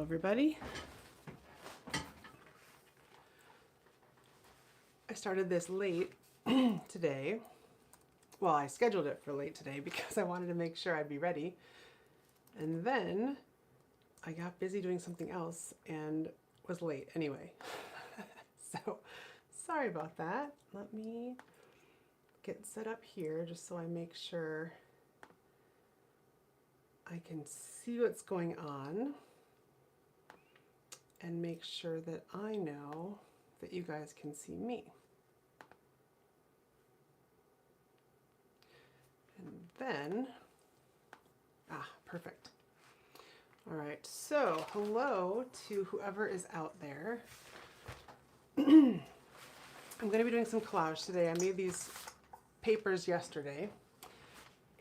everybody. I started this late today. Well, I scheduled it for late today because I wanted to make sure I'd be ready. And then I got busy doing something else and was late anyway. So sorry about that. Let me get set up here just so I make sure I can see what's going on and make sure that I know that you guys can see me. And then, perfect. All right, so hello to whoever is out there. I'm going to be doing some collage today. I made these papers yesterday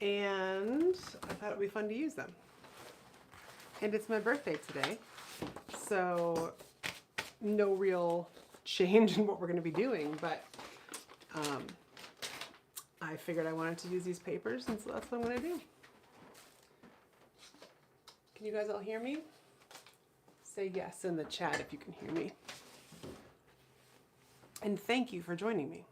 and I thought it would be fun to use them. And it's my birthday today, so no real change in what we're going to be doing, but I figured I wanted to use these papers, and so that's what I'm going to do. Can you guys all hear me? Say yes in the chat if you can hear me. And thank you for joining me.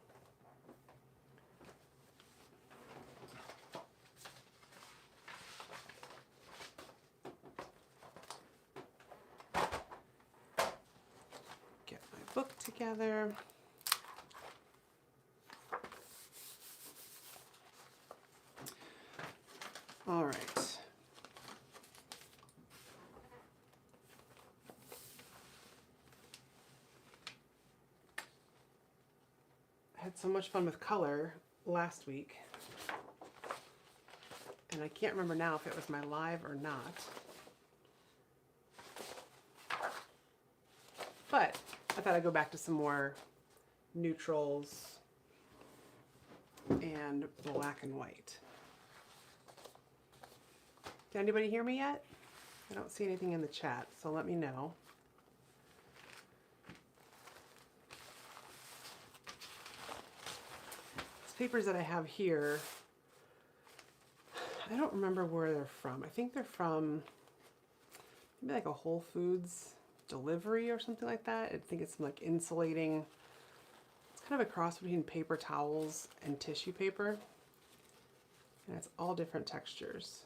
Get my book together. All right. I had so much fun with color last week, and I can't remember now if it was my live or not. But I thought I'd go back to some more neutrals and black and white. Did anybody hear me yet? I don't see anything in the chat, so let me know. These papers that I have here, I don't remember where they're from. I think they're from maybe like a Whole Foods delivery or something like that. I think it's like insulating. It's kind of a cross between paper towels and tissue paper. And it's all different textures.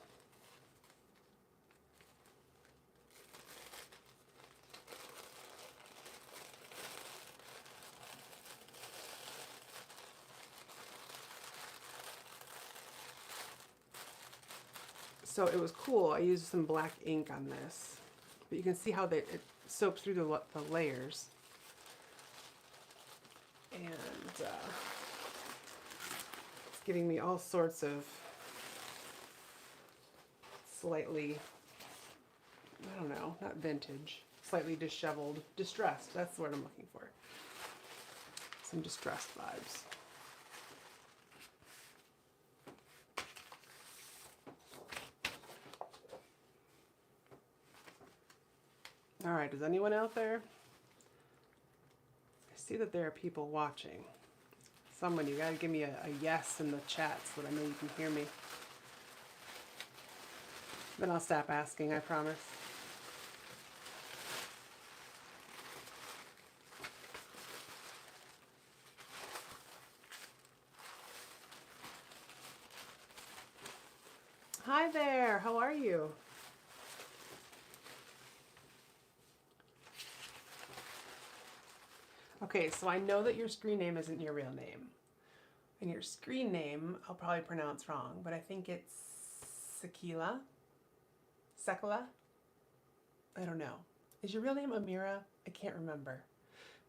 So it was cool. I used some black ink on this, but you can see how it soaks through the layers. And it's giving me all sorts of slightly, I don't know, not vintage, slightly disheveled, distressed. That's the word I'm looking for. Some distressed vibes. All right, is anyone out there? I see that there are people watching. Someone, you gotta give me a yes in the chat so that I know you can hear me. Then I'll stop asking, I promise. Hi there, how are you? Okay, so I know that your screen name isn't your real name. And your screen name, I'll probably pronounce wrong, but I think it's Sekila? Sekila? I don't know. Is your real name Amira? I can't remember.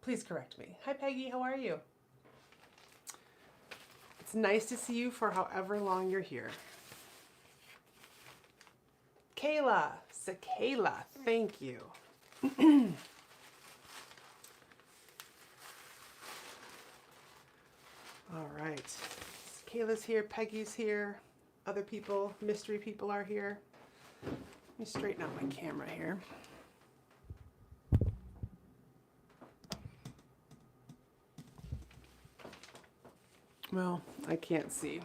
Please correct me. Hi Peggy, how are you? It's nice to see you for however long you're here. Kayla, Sekela, thank you. All right, Kayla's here, Peggy's here, other people, mystery people are here. Let me straighten out my camera here. Well, I can't see.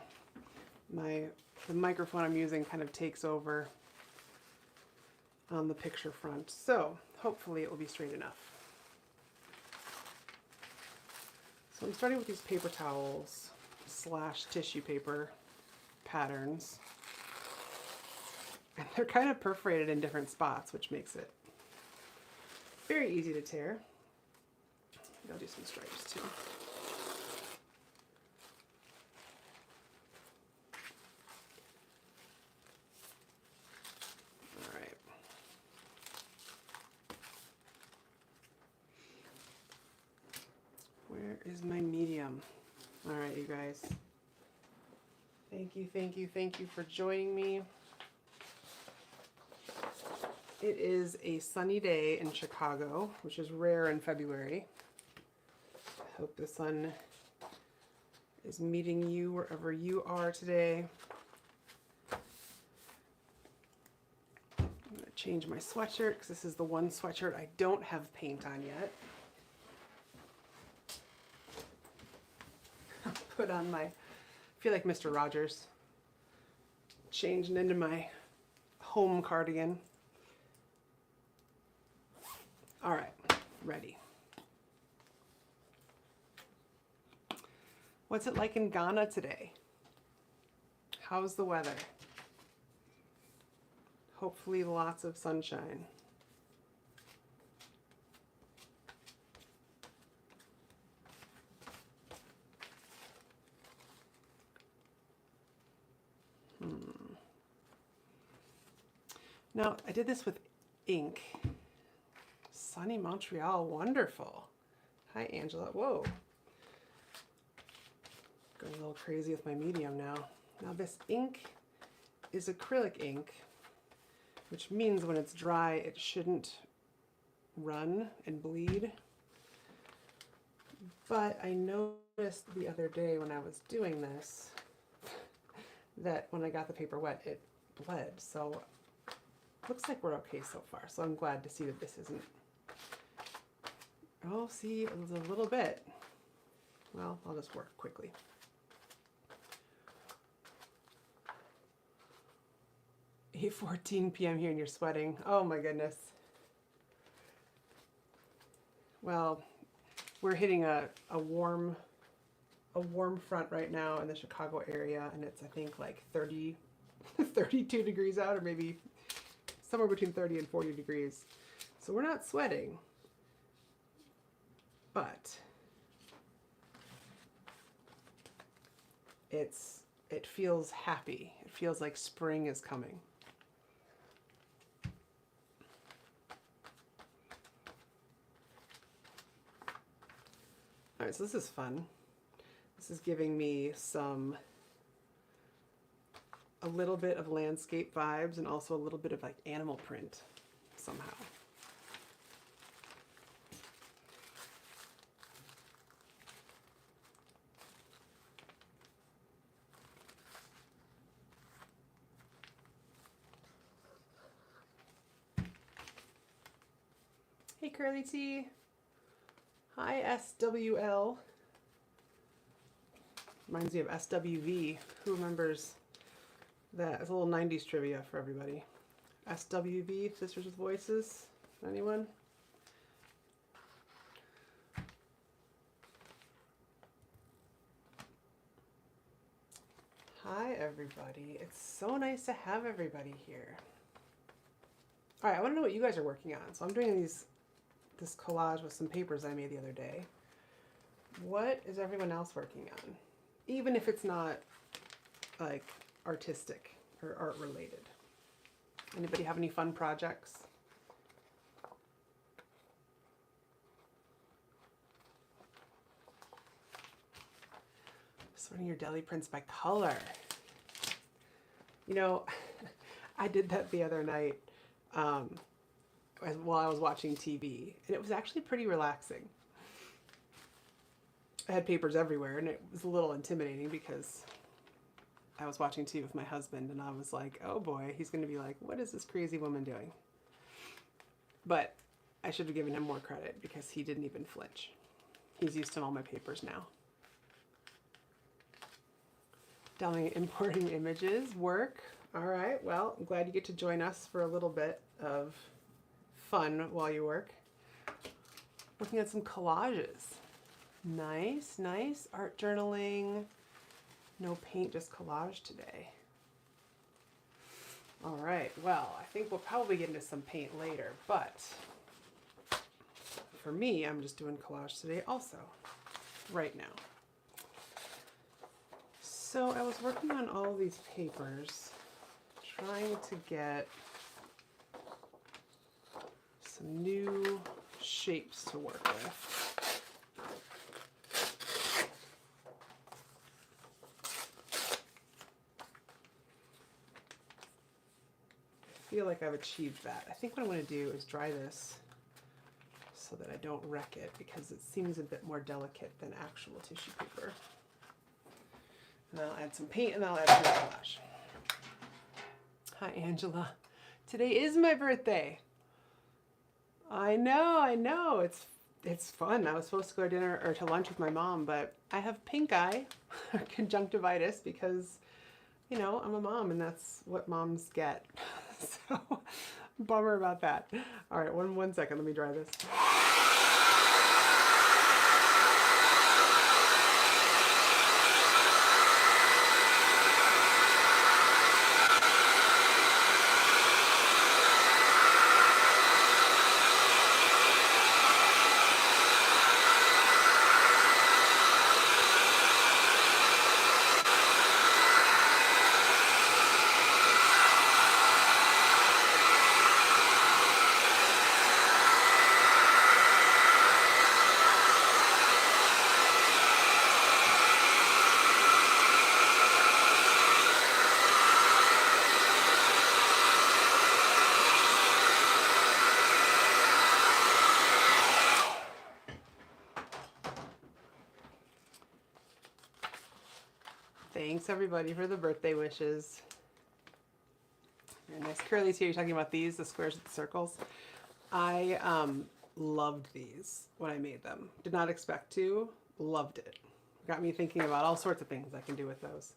The microphone I'm using kind of takes over on the picture front. So hopefully it will be straight enough. So I'm starting with these paper towels / tissue paper patterns. And they're kind of perforated in different spots, which makes it very easy to tear. I'll do some stripes too. All right. Where is my medium? All right, you guys. Thank you, thank you, thank you for joining me. It is a sunny day in Chicago, which is rare in February. I hope the sun is meeting you wherever you are today. I'm going to change my sweatshirt because this is the one sweatshirt I don't have paint on yet. Put on my, I feel like Mr. Rogers, changing into my home cardigan. All right, ready. What's it like in Ghana today? How's the weather? Hopefully lots of sunshine. Now, I did this with ink. Sunny Montreal, wonderful. Hi, Angela. Whoa. Going a little crazy with my medium now. Now this ink is acrylic ink, which means when it's dry, it shouldn't run and bleed. But I noticed the other day when I was doing this, that when I got the paper wet, it bled. So looks like we're okay so far. So I'm glad to see that this isn't. Oh, see, it was a little bit. Well, I'll just work quickly. It's 8:14 p.m. here and you're sweating. Oh my goodness. Well, we're hitting a warm front right now in the Chicago area, and it's I think like 32 degrees out, or maybe somewhere between 30 and 40 degrees. So we're not sweating. But it feels happy. It feels like spring is coming. All right, so this is fun. This is giving me a little bit of landscape vibes and also a little bit of like animal print somehow. Hey Curly T. Hi SWL. Reminds me of SWV. Who remembers that? It's a little 90s trivia for everybody. SWV, Sisters with Voices. Anyone? Hi everybody. It's so nice to have everybody here. All right, I want to know what you guys are working on. So I'm doing this collage with some papers I made the other day. What is everyone else working on? Even if it's not like artistic or art related. Anybody have any fun projects? Sorting your deli prints by color. You know, I did that the other night while I was watching TV, and it was actually pretty relaxing. I had papers everywhere, and it was a little intimidating because I was watching TV with my husband, and I was like, oh boy, he's going to be like, what is this crazy woman doing? But I should have given him more credit because he didn't even flinch. He's used to all my papers now. Downloading and importing images, work. All right, well, I'm glad you get to join us for a little bit. of fun while you work. Looking at some collages. Nice, nice. Art journaling. No paint, just collage today. All right, well, I think we'll probably get into some paint later, but for me, I'm just doing collage today also, right now. So I was working on all these papers, trying to get some new shapes to work with. I feel like I've achieved that. I think what I'm going to do is dry this so that I don't wreck it, because it seems a bit more delicate than actual tissue paper. And I'll add some paint and I'll add some collage. Hi, Angela. Today is my birthday. I know. It's fun. I was supposed to go to dinner or to lunch with my mom, but I have pink eye, conjunctivitis, because, you know, I'm a mom and that's what moms get. So, bummer about that. All right, one second. Let me dry this. Thanks everybody for the birthday wishes. Very nice. Curly's here. You're talking about these, the squares with the circles. I loved these when I made them. Did not expect to. Loved it. Got me thinking about all sorts of things I can do with those.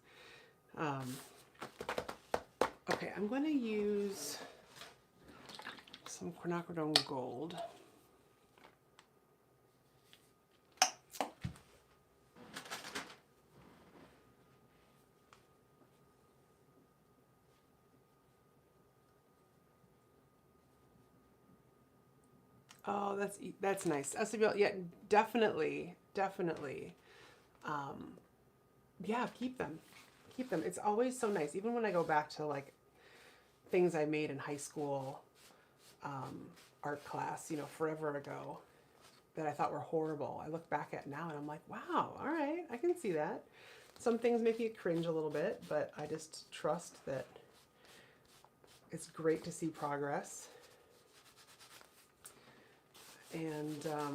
Okay, I'm going to use some quinacridone gold. Oh, that's nice. Yeah, definitely. Yeah, keep them. It's always so nice. Even when I go back to like things I made in high school, art class, you know, forever ago, that I thought were horrible. I look back at now and I'm like, wow, all right, I can see that. Some things make you cringe a little bit, but I just trust that it's great to see progress. And I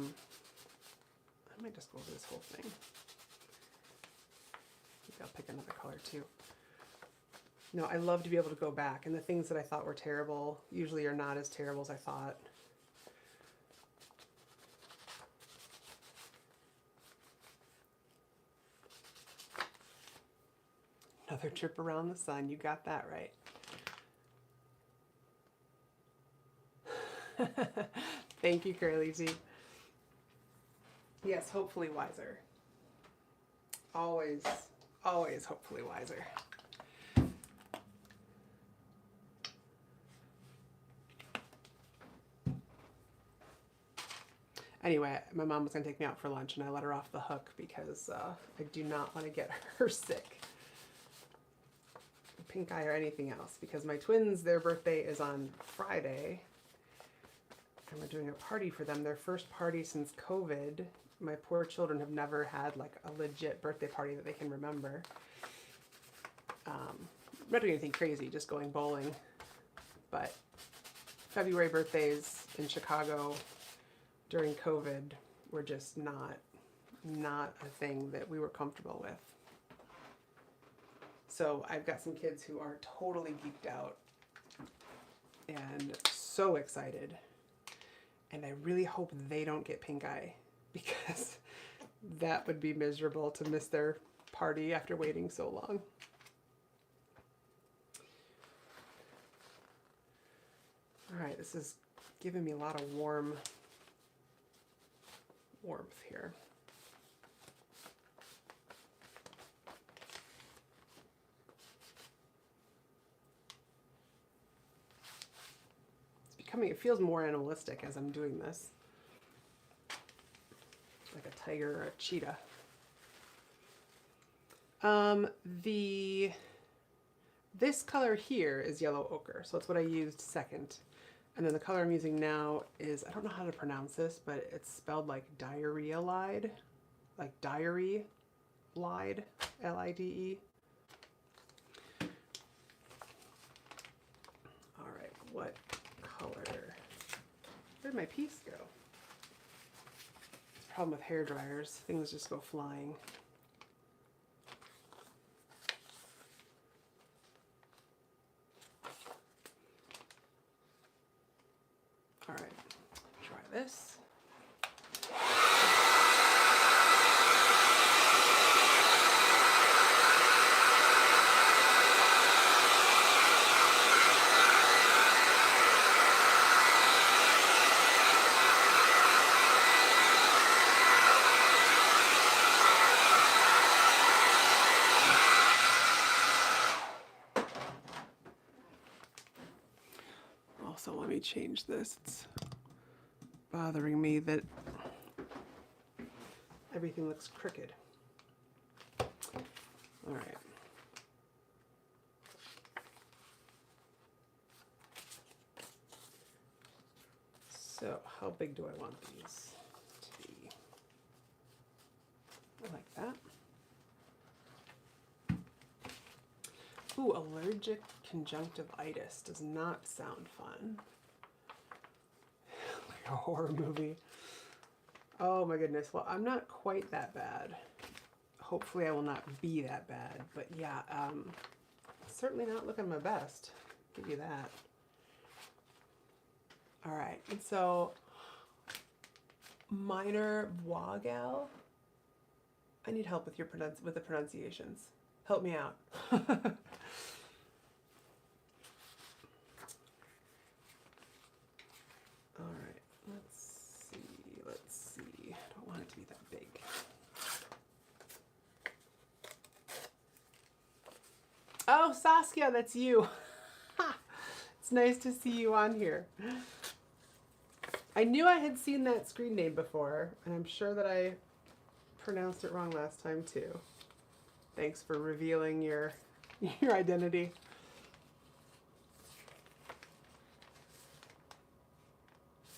might just go over this whole thing. I think I'll pick another color too. No, I love to be able to go back, and the things that I thought were terrible usually are not as terrible as I thought. Another trip around the sun. You got that right. Thank you, Curly T. Yes, hopefully wiser. Always hopefully wiser. Anyway, my mom was going to take me out for lunch and I let her off the hook because I do not want to get her sick. Pink eye or anything else, because my twins, their birthday is on Friday. And we're doing a party for them, their first party since COVID. My poor children have never had like a legit birthday party that they can remember. Not doing anything crazy, just going bowling. But February birthdays in Chicago during COVID were just not a thing that we were comfortable with. So I've got some kids who are totally geeked out and so excited. And I really hope they don't get pink eye, because that would be miserable to miss their party after waiting so long. All right, this is giving me a lot of warmth here. It feels more animalistic as I'm doing this. Like a tiger or a cheetah. This color here is yellow ochre, so it's what I used second. And then the color I'm using now is, I don't know how to pronounce this, but it's spelled like diarrhea-lide, like diary-lide, L-I-D-E. All right, what color? Where'd my piece go? Problem with hair dryers, things just go flying. All right, try this. Also, let me change this. It's bothering me that everything looks crooked. All right. So, how big do I want these to be? I like that. Ooh, allergic conjunctivitis does not sound fun. Like a horror movie. Oh my goodness. Well, I'm not quite that bad. Hopefully I will not be that bad. But yeah, certainly not looking my best. Give you that. All right. And so, minor vogal. I need help with with the pronunciations. Help me out. All right, let's see. I don't want it to be that big. Oh, Saskia, that's you. It's nice to see you on here. I knew I had seen that screen name before, and I'm sure that I pronounced it wrong last time too. Thanks for revealing your identity.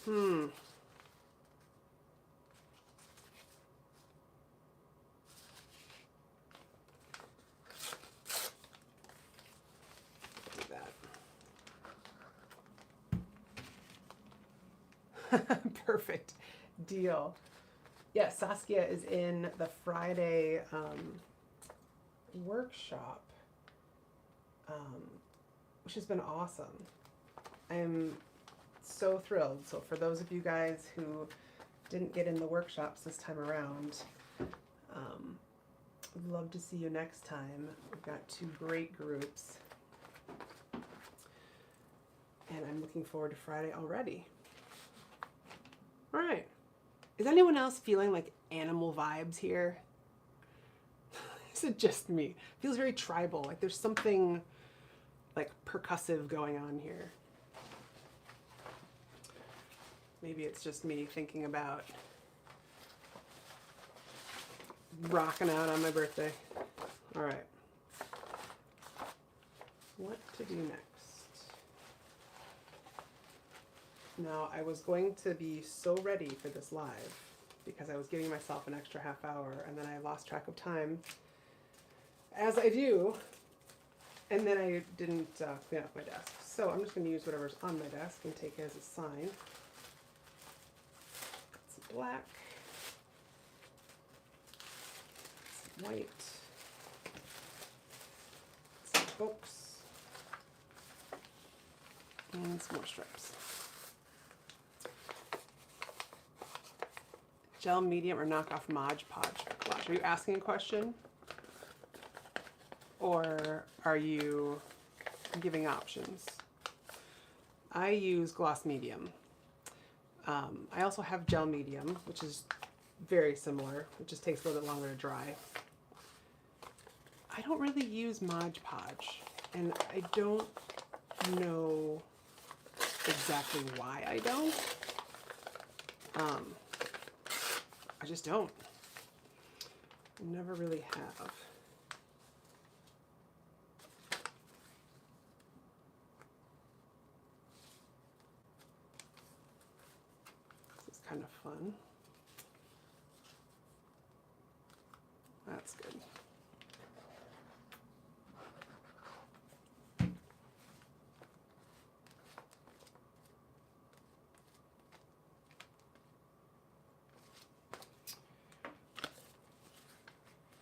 Do that. Perfect. Deal. Yes, Saskia is in the Friday workshop, which has been awesome. I'm so thrilled. So for those of you guys who didn't get in the workshops this time around, I'd love to see you next time. We've got 2 great groups, and I'm looking forward to Friday already. All right. Is anyone else feeling like animal vibes here? Is it just me? It feels very tribal. Like there's something like percussive going on here. Maybe it's just me thinking about rocking out on my birthday. All right. What to do next? Now, I was going to be so ready for this live because I was giving myself an extra half hour, and then I lost track of time, as I do, and then I didn't clean up my desk. So I'm just going to use whatever's on my desk and take it as a sign. Some black, some white, some books, and some more stripes. Gel medium or knockoff Mod Podge for collage. Are you asking a question? Or are you giving options? I use gloss medium. I also have gel medium, which is very similar. It just takes a little bit longer to dry. I don't really use Mod Podge, and I don't know exactly why I don't. I just don't. Never really have. This is kind of fun. That's good.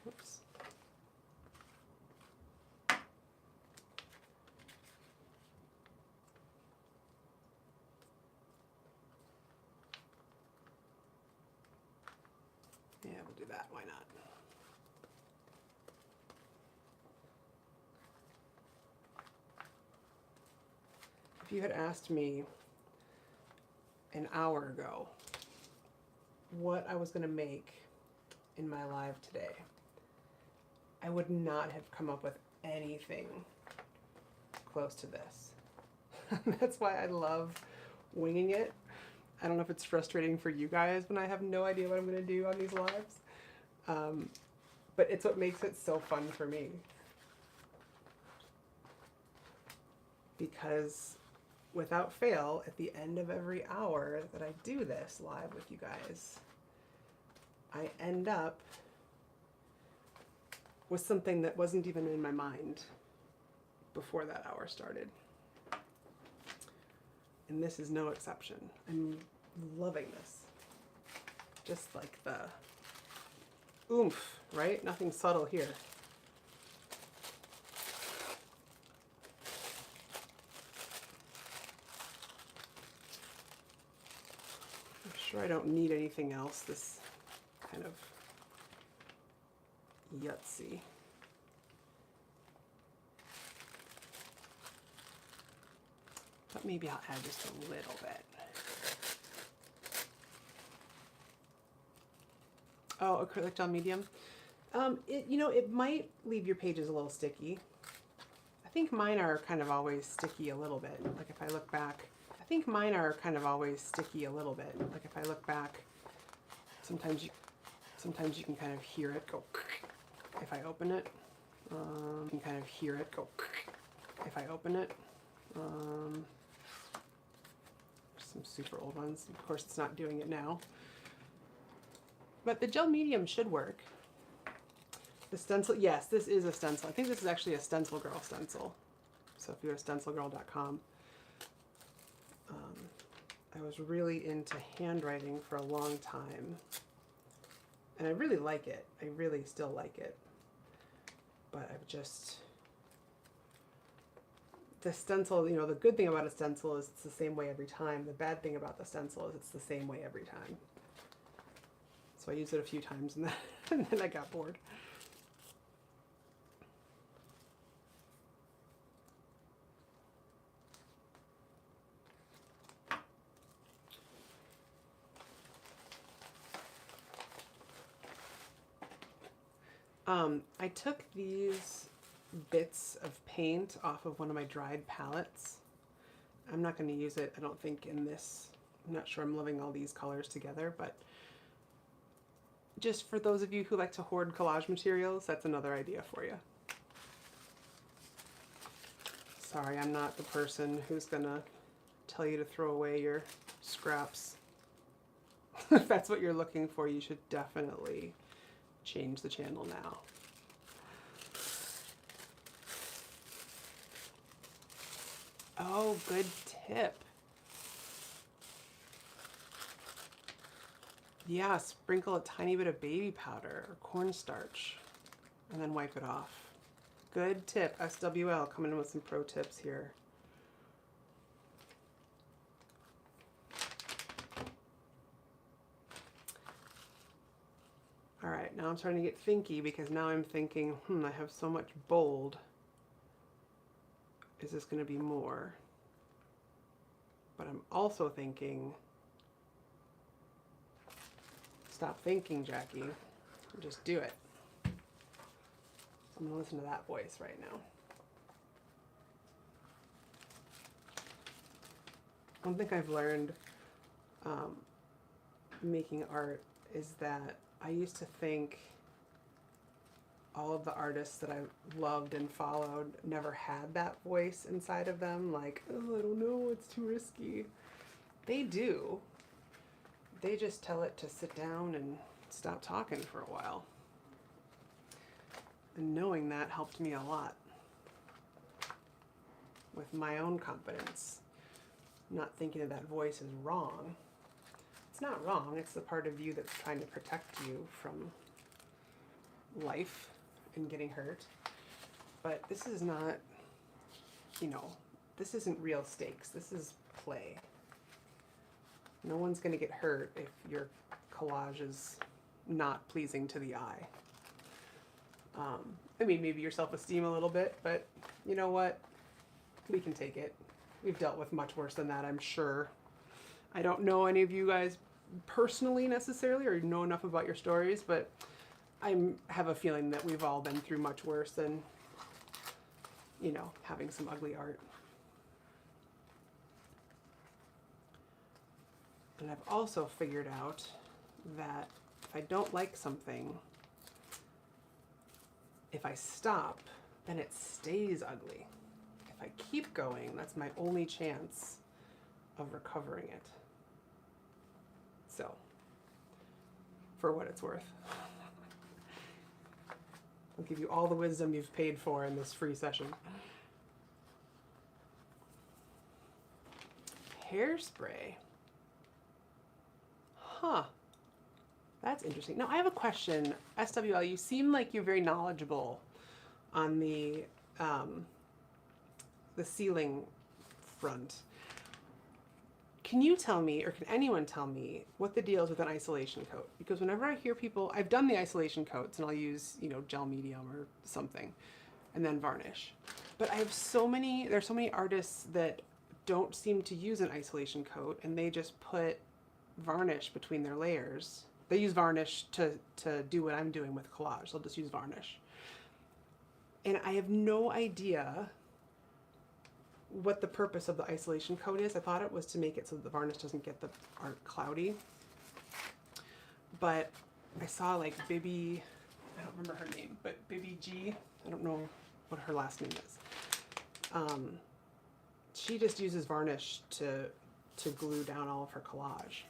Oops. Yeah, we'll do that. Why not? If you had asked me an hour ago what I was going to make in my live today, I would not have come up with anything close to this. That's why I love winging it. I don't know if it's frustrating for you guys when I have no idea what I'm going to do on these lives, but it's what makes it so fun for me. Because without fail, at the end of every hour that I do this live with you guys, I end up with something that wasn't even in my mind before that hour started. And this is no exception. I'm loving this. Just like the oomph, right? Nothing subtle here. I'm sure I don't need anything else. This kind of Yahtzee. But maybe I'll add just a little bit. Oh, acrylic gel medium. It might leave your pages a little sticky. I think mine are kind of always sticky a little bit. Like if I look back, I think mine are kind of always sticky a little bit. Like if I look back, sometimes you can kind of hear it go. If I open it, you can kind of hear it go. If I open it, some super old ones. Of course, it's not doing it now. But the gel medium should work. The stencil, yes, this is a stencil. I think this is actually a Stencil Girl stencil. So if you go to stencilgirl.com, I was really into handwriting for a long time. And I really like it. I really still like it. But I've just... The stencil, the good thing about a stencil is it's the same way every time. The bad thing about the stencil is it's the same way every time. So I used it a few times and then I got bored. I took these bits of paint off of one of my dried palettes. I'm not going to use it, I don't think, in this. I'm not sure I'm loving all these colors together, but just for those of you who like to hoard collage materials, that's another idea for you. Sorry, I'm not the person who's going to tell you to throw away your scraps. If that's what you're looking for, you should definitely change the channel now. Oh, good tip. Yeah, sprinkle a tiny bit of baby powder or cornstarch and then wipe it off. Good tip. SWL coming in with some pro tips here. All right, now I'm starting to get thinky because now I'm thinking, I have so much bold. Is this going to be more? But I'm also thinking, stop thinking, Jackie, and just do it. So I'm gonna listen to that voice right now. One thing I've learned making art is that I used to think all of the artists that I loved and followed never had that voice inside of them, like, oh, I don't know, it's too risky. They do. They just tell it to sit down and stop talking for a while. And knowing that helped me a lot with my own confidence. Not thinking that voice is wrong. It's not wrong, it's the part of you that's trying to protect you from life and getting hurt. But this is not, you know, this isn't real stakes. This is play. No one's going to get hurt if your collage is not pleasing to the eye. I mean, maybe your self-esteem a little bit, but you know what? We can take it. We've dealt with much worse than that, I'm sure. I don't know any of you guys personally necessarily, or know enough about your stories, but I have a feeling that we've all been through much worse than, you know, having some ugly art. And I've also figured out that if I don't like something, if I stop, then it stays ugly. If I keep going, that's my only chance of recovering it. So, for what it's worth. I'll give you all the wisdom you've paid for in this free session. Hairspray. Huh. That's interesting. Now, I have a question. SWL, you seem like you're very knowledgeable on the ceiling front. Can you tell me, or can anyone tell me, what the deal is with an isolation coat? Because whenever I hear people, I've done the isolation coats, and I'll use, you know, gel medium or something, and then varnish. But I have there's so many artists that don't seem to use an isolation coat, and they just put varnish between their layers. They use varnish to do what I'm doing with collage. They'll just use varnish. And I have no idea what the purpose of the isolation coat is. I thought it was to make it so that the varnish doesn't get the art cloudy. But I saw like Bibi, I don't remember her name, but Bibi G, I don't know what her last name is. She just uses varnish to glue down all of her collage.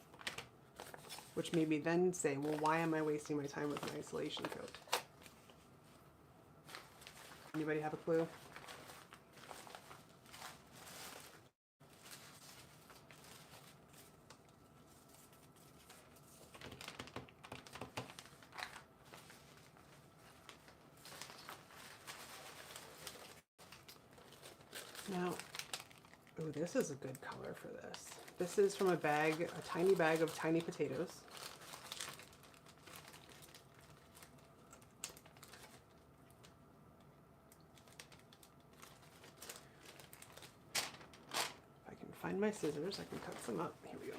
Which made me then say, well, why am I wasting my time with an isolation coat? Anybody have a clue? Now, oh, this is a good color for this. This is from a bag, a tiny bag of tiny potatoes. If I can find my scissors, I can cut some up. Here we go.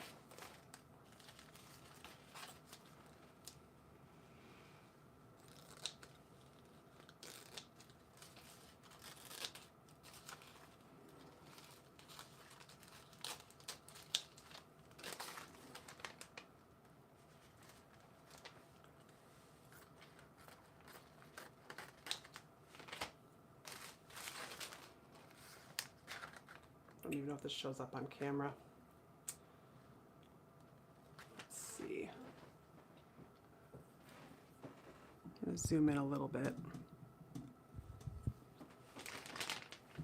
I don't even know if this shows up on camera. Let's see. I'm gonna zoom in a little bit.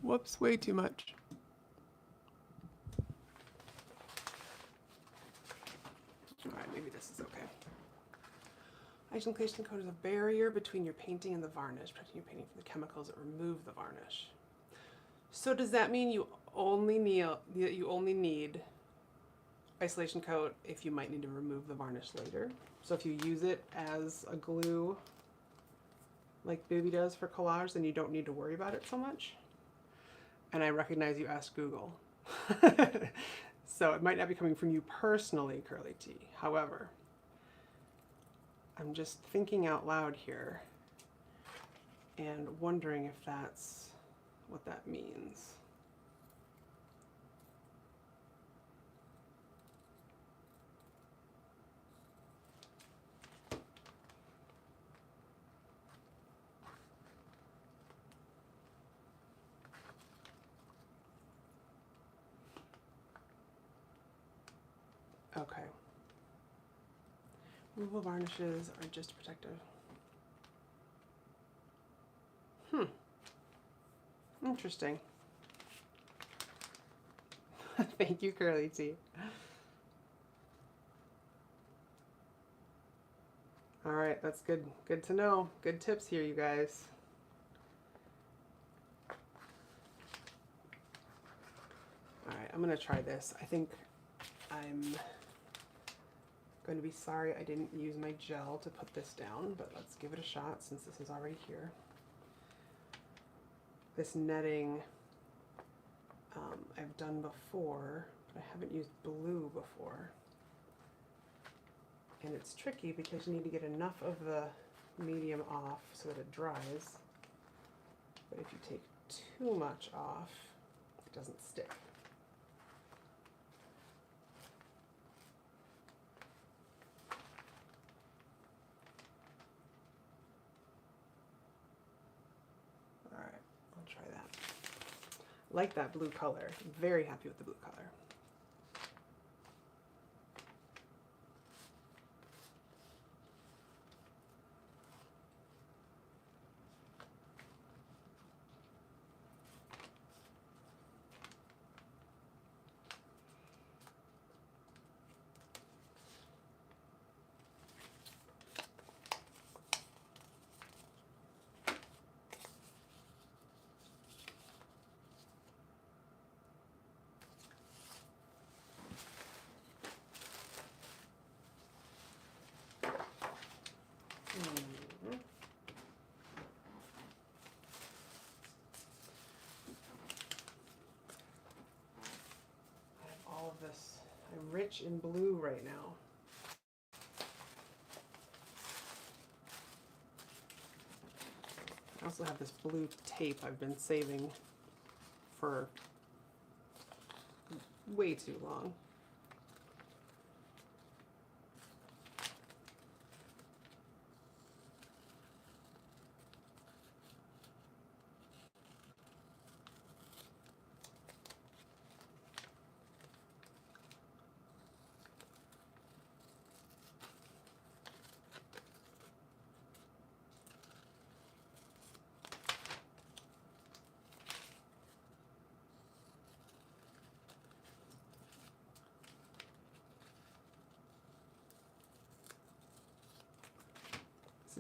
Whoops, way too much. All right, maybe this is okay. Isolation coat is a barrier between your painting and the varnish, protecting your painting from the chemicals that remove the varnish. So does that mean you only need isolation coat if you might need to remove the varnish later? So if you use it as a glue, like Bibi does for collage, then you don't need to worry about it so much? And I recognize you asked Google. So it might not be coming from you personally, Curly T. However, I'm just thinking out loud here and wondering if that's what that means. Okay. Removal varnishes are just protective. Interesting. Thank you, Curly T. All right, that's good. Good to know. Good tips here, you guys. All right, I'm gonna try this. I think I'm going to be sorry I didn't use my gel to put this down, but let's give it a shot since this is already here. This netting I've done before, but I haven't used blue before. And it's tricky because you need to get enough of the medium off so that it dries. But if you take too much off, it doesn't stick. All right, I'll try that. Like that blue color. Very happy with the blue color. This. I'm rich in blue right now. I also have this blue tape I've been saving for way too long.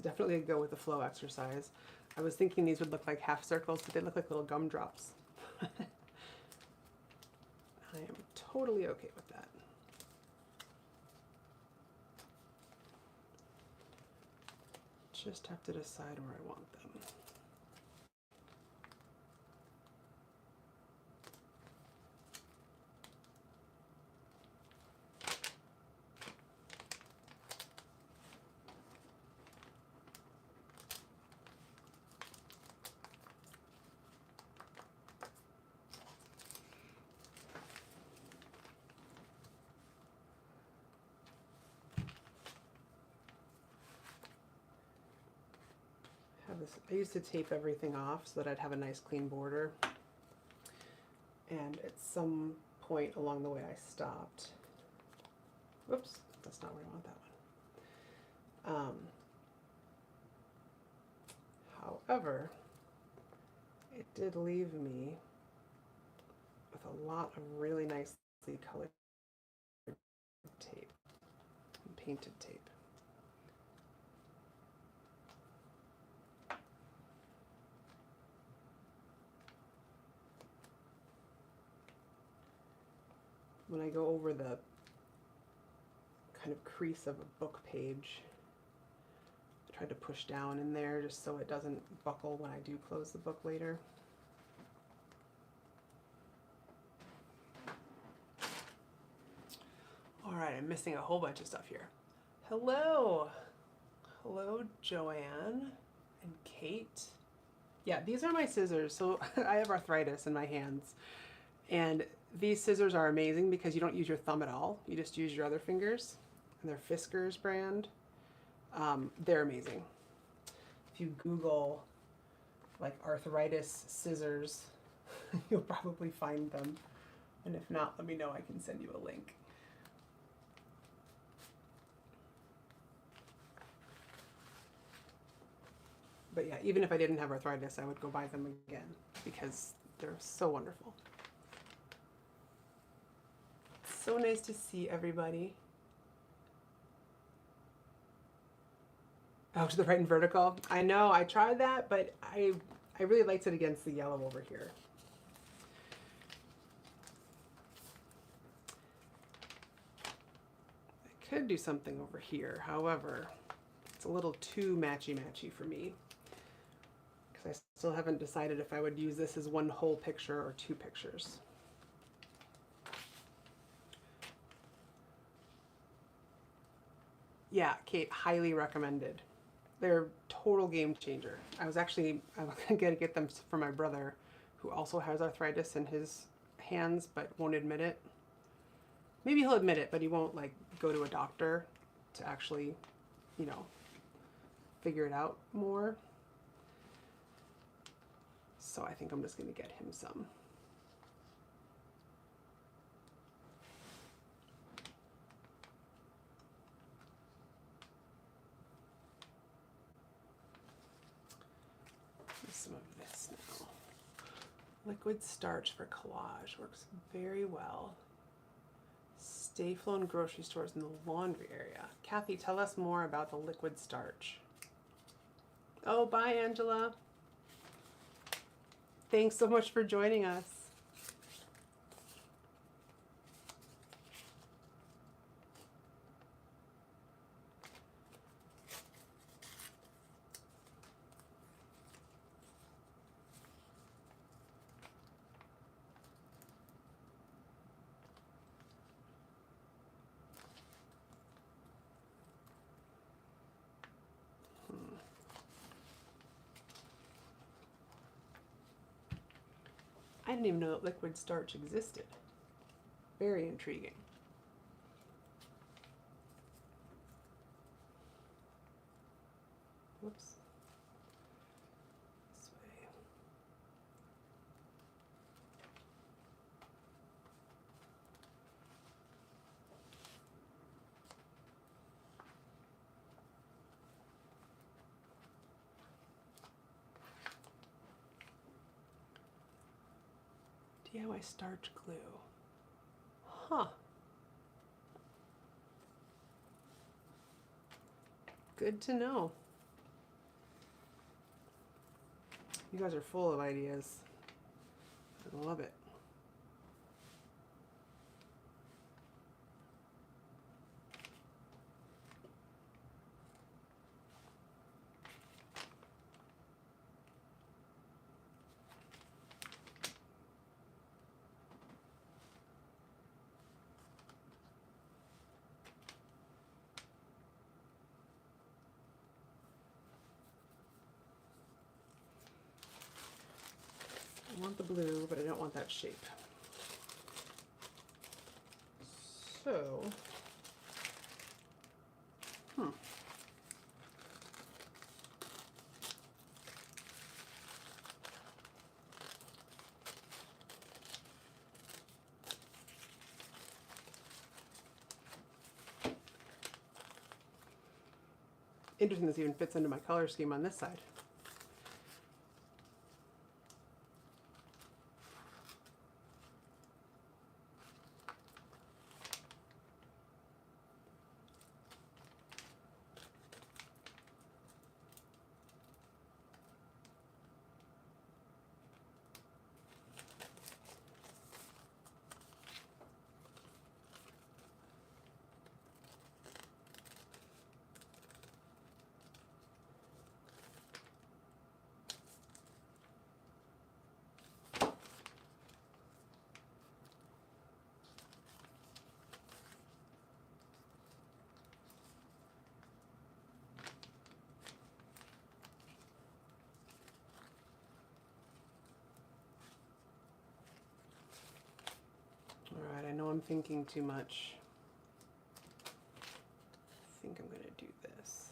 Definitely a go with the flow exercise. I was thinking these would look like half circles, but they look like little gumdrops. I am totally okay with that. Just have to decide where I want them. I used to tape everything off so that I'd have a nice clean border. And at some point along the way I stopped. Whoops, that's not where I want that one. However, it did leave me with a lot of really nicely colored tape, painted tape. When I go over the kind of crease of a book page, I try to push down in there just so it doesn't buckle when I do close the book later. I'm missing a whole bunch of stuff here. Hello. Hello, Joanne and Kate. Yeah, these are my scissors. So I have arthritis in my hands. And these scissors are amazing because you don't use your thumb at all. You just use your other fingers. And they're Fiskars brand. They're amazing. If you Google like arthritis scissors, you'll probably find them. And if not, let me know. I can send you a link. But yeah, even if I didn't have arthritis, I would go buy them again because they're so wonderful. So nice to see everybody. Oh, to the right and vertical. I know, I tried that, but I really liked it against the yellow over here. I could do something over here. However, it's a little too matchy-matchy for me because I still haven't decided if I would use this as one whole picture or two pictures. Yeah, Kate, highly recommended. They're total game changer. I'm gonna get them for my brother, who also has arthritis in his hands but won't admit it. Maybe he'll admit it, but he won't like go to a doctor to actually, you know, figure it out more. So I think I'm just gonna get him some. Some of this now. Liquid starch for collage works very well. Stay flow in grocery stores in the laundry area. Kathy, tell us more about the liquid starch. Oh, bye, Angela. Thanks so much for joining us. I didn't even know that liquid starch existed. Very intriguing. Whoops. This way. DIY starch glue. Huh. Good to know. You guys are full of ideas. I love it. I want the blue, but I don't want that shape. So, interesting this even fits into my color scheme on this side. I'm thinking too much. I think I'm going to do this.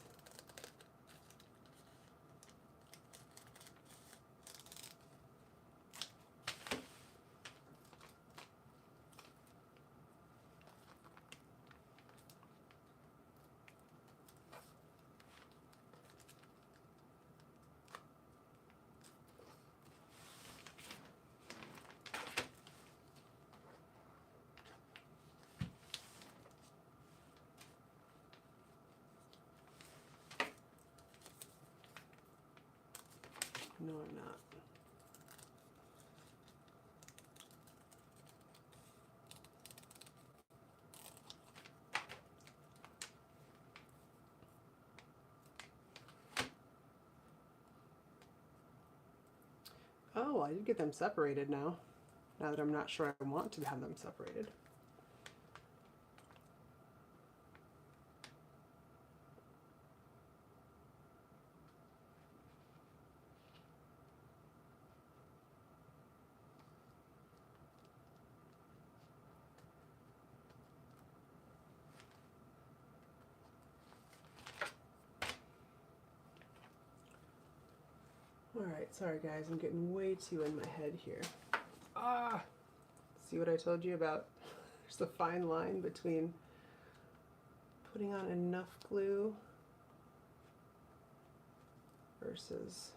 No, I'm not. Oh, I did get them separated now. Now that I'm not sure I want to have them separated. Alright, sorry guys, I'm getting way too in my head here. Ah! See what I told you about? There's a fine line between putting on enough glue versus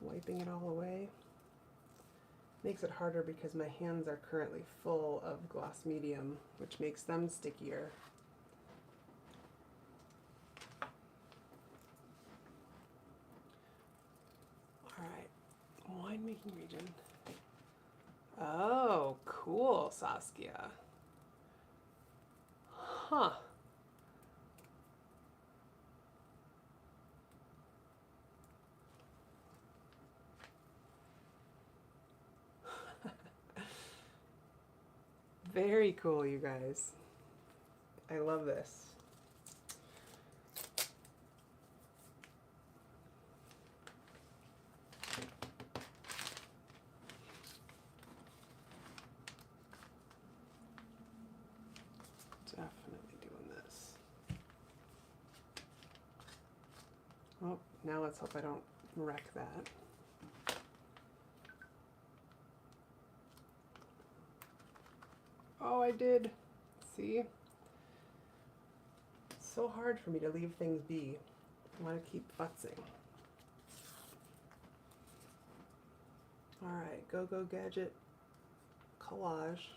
wiping it all away. Makes it harder because my hands are currently full of gloss medium, which makes them stickier. Winemaking region. Oh, cool, Saskia. Huh. Very cool, you guys. I love this. Definitely doing this. Oh, now let's hope I don't wreck that. Oh, I did. See? It's so hard for me to leave things be. I want to keep futzing. Alright, Go Gadget collage.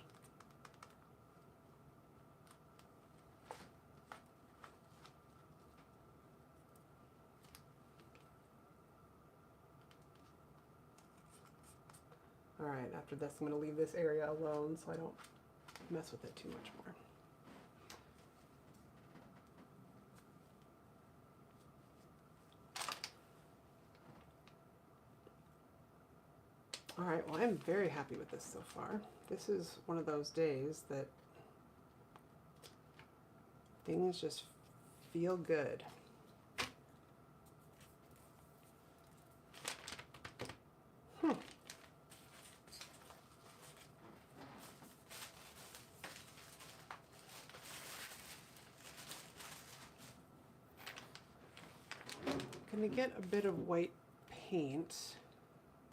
Alright, after this I'm going to leave this area alone so I don't mess with it too much more. Alright, well I'm very happy with this so far. This is one of those days that things just feel good. I'm going to get a bit of white paint,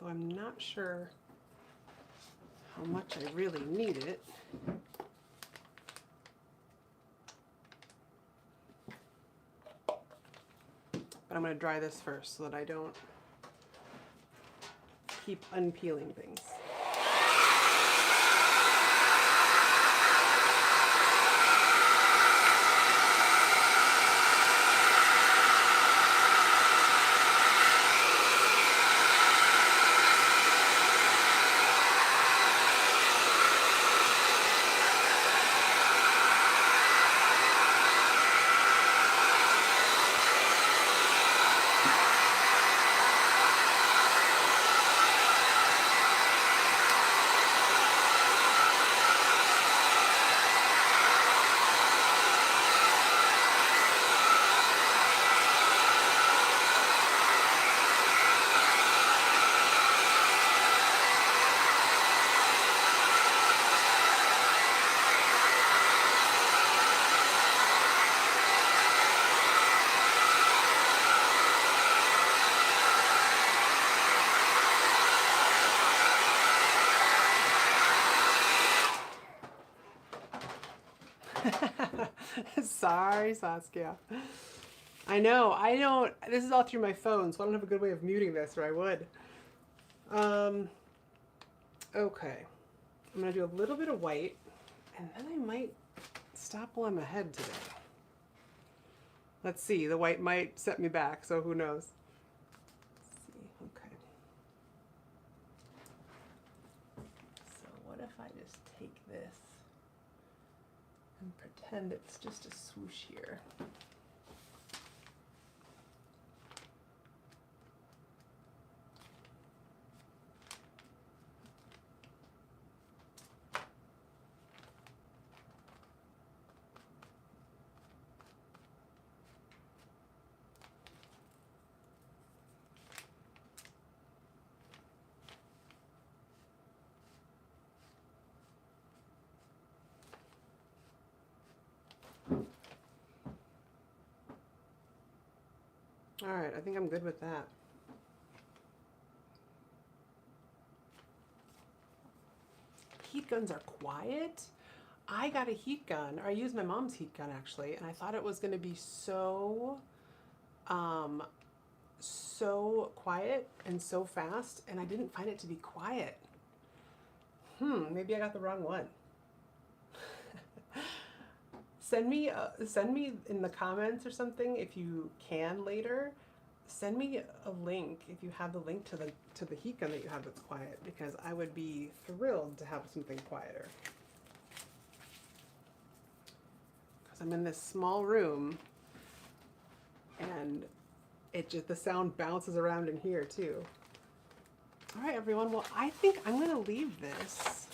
though I'm not sure how much I really need it. But I'm going to dry this first so that I don't keep unpeeling things. Sorry, Saskia. I know, I don't, this is all through my phone, so I don't have a good way of muting this, or I would. Okay. I'm gonna do a little bit of white, and then I might stop while I'm ahead today. Let's see, the white might set me back, so who knows. Let's see, okay. So what if I just take this and pretend it's just a swoosh here? All right, I think I'm good with that. Heat guns are quiet. I got a heat gun, or I used my mom's heat gun actually, and I thought it was going to be so quiet and so fast, and I didn't find it to be quiet. Maybe I got the wrong one. Send me in the comments or something if you can later. Send me a link if you have the link to the heat gun that you have that's quiet, because I would be thrilled to have something quieter. Because I'm in this small room, and the sound bounces around in here too. All right, everyone. Well, I think I'm gonna leave this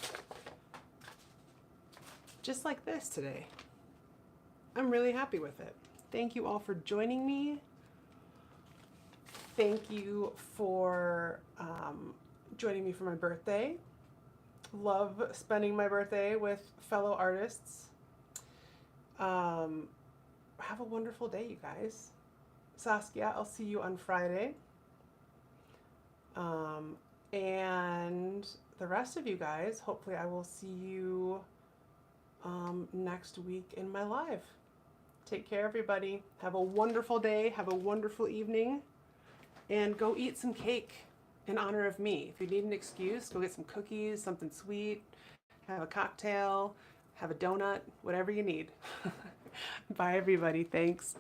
just like this today. I'm really happy with it. Thank you all for joining me. Thank you for joining me for my birthday. Love spending my birthday with fellow artists. Have a wonderful day, you guys. Saskia, I'll see you on Friday. And the rest of you guys, hopefully I will see you next week in my live. Take care, everybody. Have a wonderful day. Have a wonderful evening. And go eat some cake in honor of me. If you need an excuse, go get some cookies, something sweet, have a cocktail, have a donut, whatever you need. Bye, everybody. Thanks.